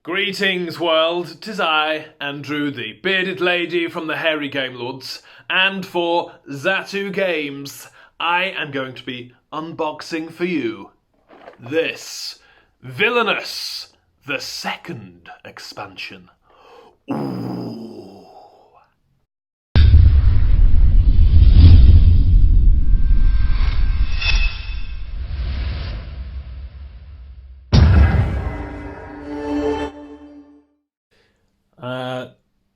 Greetings, world. 'Tis I, Andru, the bearded lady from the hairy game lords, and for Zatu Games, I am going to be unboxing for you this Villainous, the second expansion. Ooh.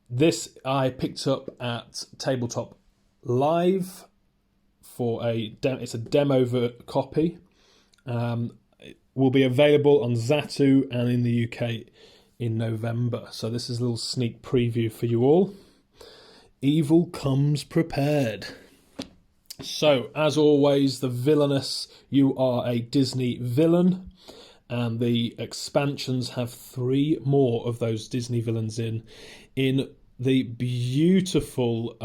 This I picked up at Tabletop Live for it's a demo copy. It will be available on Zatu and in the UK in November. So this is a little sneak preview for you all. Evil comes prepared. So, as always, the Villainous, you are a Disney villain. And the expansions have 3 more of those Disney villains in the beautiful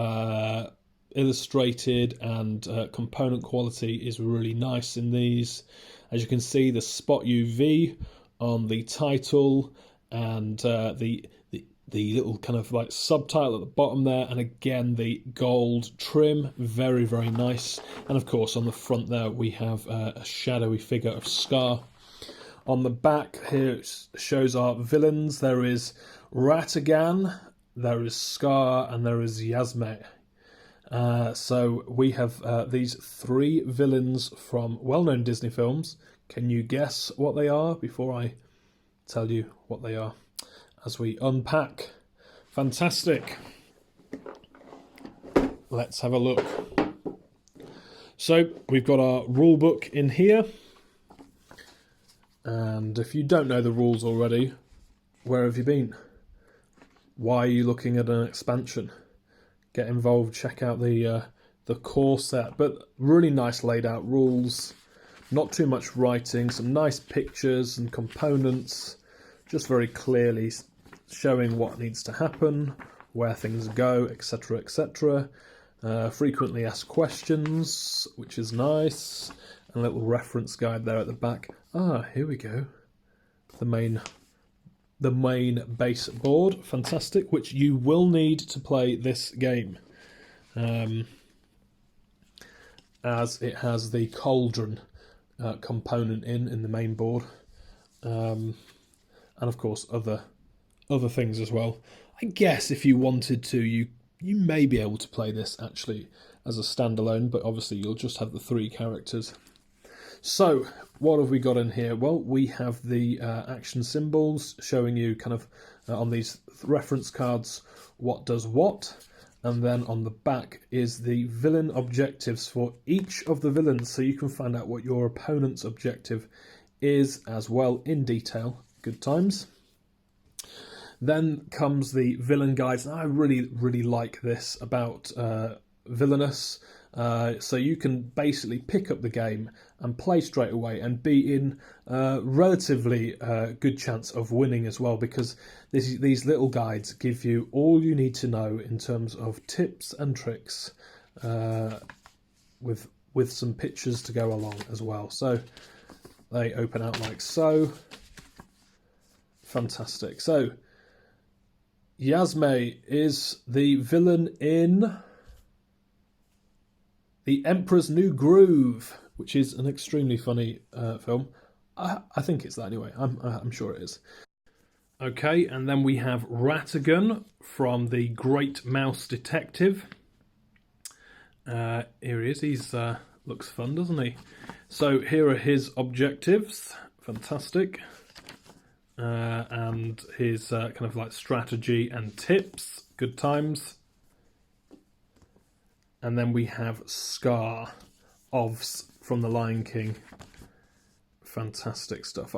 illustrated and component quality is really nice in these. As you can see, the spot UV on the title and the little kind of like subtitle at the bottom there, and again the gold trim, very, very nice. And of course on the front there we have a shadowy figure of Scar. On the back here it shows our villains. There is Ratigan, there is Scar, and there is Yzma. So we have these 3 villains from well-known Disney films. Can you guess what they are before I tell you what they are as we unpack? Fantastic. Let's have a look. So we've got our rule book in here. And if you don't know the rules already, where have you been? Why are you looking at an expansion? Get involved, check out the core set. But really nice laid out rules, not too much writing, some nice pictures and components, just very clearly showing what needs to happen, where things go, etc, etc. Frequently asked questions, which is nice. And a little reference guide there at the back. Here we go. The main base board, fantastic, which you will need to play this game, as it has the cauldron component in the main board, and of course other things as well. I guess if you wanted to, you may be able to play this actually as a standalone, but obviously you'll just have the 3 characters. So, what have we got in here? Well, we have the action symbols showing you kind of on these reference cards what does what, and then on the back is the villain objectives for each of the villains, so you can find out what your opponent's objective is as well in detail. Good times. Then comes the villain guides. I really, really like this about Villainous. So you can basically pick up the game and play straight away and be in relatively good chance of winning as well, because these little guides give you all you need to know in terms of tips and tricks, with some pictures to go along as well. So they open out like so. Fantastic. So Yzma is the villain in The Emperor's New Groove, which is an extremely funny film. I think it's that anyway. I'm sure it is. Okay, and then we have Ratigan from The Great Mouse Detective. Here he is. He's looks fun, doesn't he? So here are his objectives. Fantastic. And his kind of like strategy and tips. Good times. And then we have Scar from The Lion King. Fantastic stuff.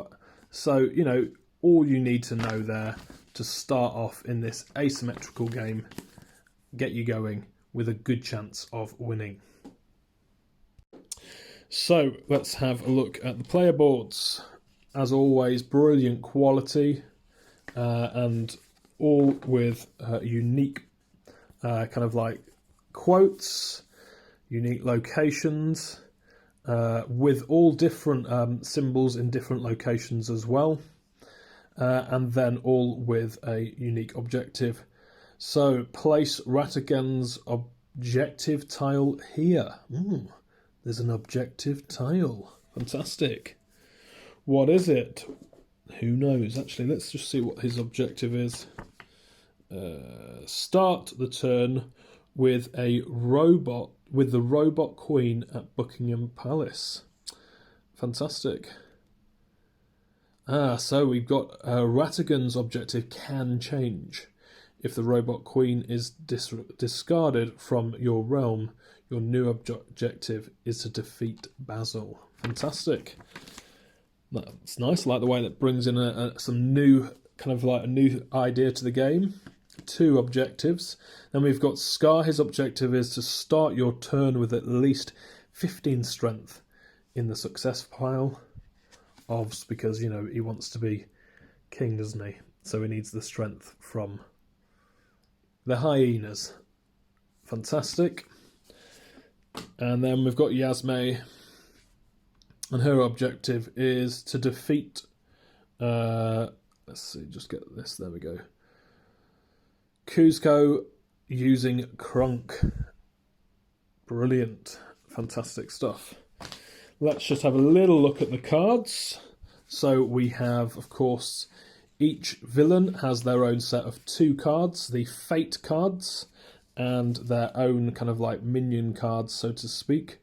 So, you know, all you need to know there to start off in this asymmetrical game, get you going with a good chance of winning. So, let's have a look at the player boards. As always, brilliant quality, and all with unique kind of like quotes, unique locations, with all different symbols in different locations as well. and then all with a unique objective. So place Ratigan's objective tile here. There's an objective tile. Fantastic. What is it? Who knows? Actually, let's just see what his objective is. Start the turn with the robot queen at Buckingham Palace. Fantastic. So we've got Ratigan's objective can change. If the robot queen is discarded from your realm, your new objective is to defeat Basil. Fantastic. That's nice. I like the way that brings in some new, kind of like a new idea to the game. 2 objectives. Then we've got Scar. His objective is to start your turn with at least 15 strength in the success pile. Obviously, because, you know, he wants to be king, doesn't he? So he needs the strength from the hyenas. Fantastic. And then we've got Yzma, and her objective is to defeat, let's see, just get this, there we go, Kuzco using Krunk. Brilliant. Fantastic stuff. Let's just have a little look at the cards. So we have, of course, each villain has their own set of 2 cards, the Fate cards, and their own kind of like minion cards, so to speak.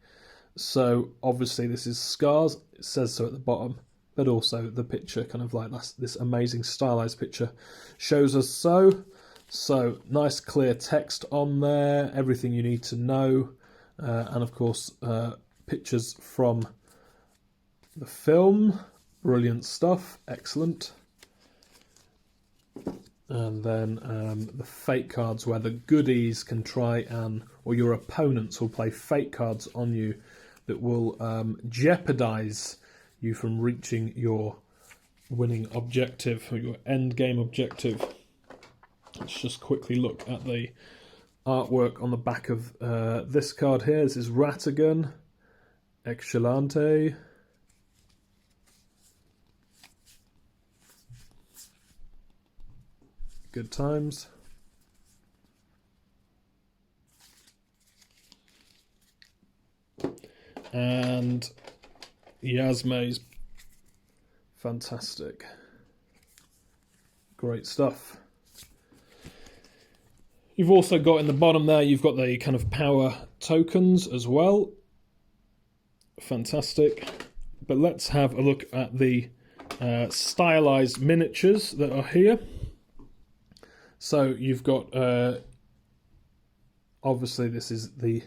So obviously this is Scar's, it says so at the bottom, but also the picture, kind of like this amazing stylized picture, shows us so. So nice clear text on there, everything you need to know, and of course pictures from the film. Brilliant stuff, excellent. And then the fate cards, where the goodies can try and, or your opponents will play fate cards on you that will jeopardize you from reaching your winning objective, or your end game objective. Let's just quickly look at the artwork on the back of this card here. This is Ratigan, Excellente. Good times. And Yzma's fantastic. Great stuff. You've also got in the bottom there, you've got the kind of power tokens as well. Fantastic. But let's have a look at the stylized miniatures that are here. So you've got, obviously this is the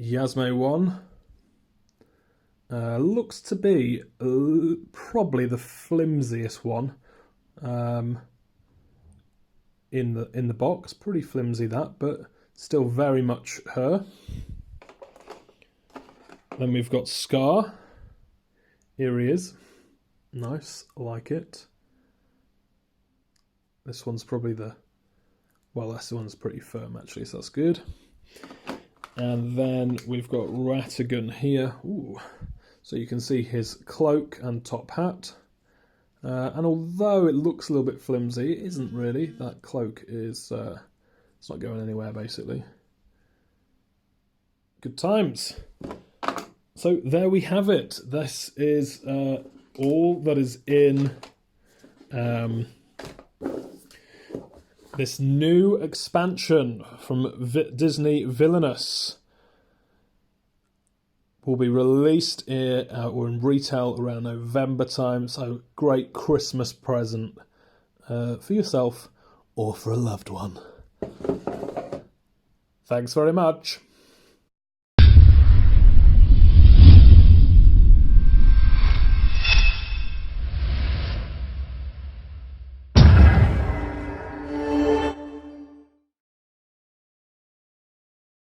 Yzma one. Looks to be probably the flimsiest one in the box. Pretty flimsy that, but still very much her. Then we've got Scar. Here he is. Nice, I like it. This one's probably this one's pretty firm actually, so that's good. And then we've got Ratigan here. Ooh. So you can see his cloak and top hat. And although it looks a little bit flimsy, it isn't really. That cloak is, it's not going anywhere basically. Good times. So there we have it. This is all that is in this new expansion from Disney Villainous. Will be released or in retail around November time. So great Christmas present for yourself or for a loved one. Thanks very much.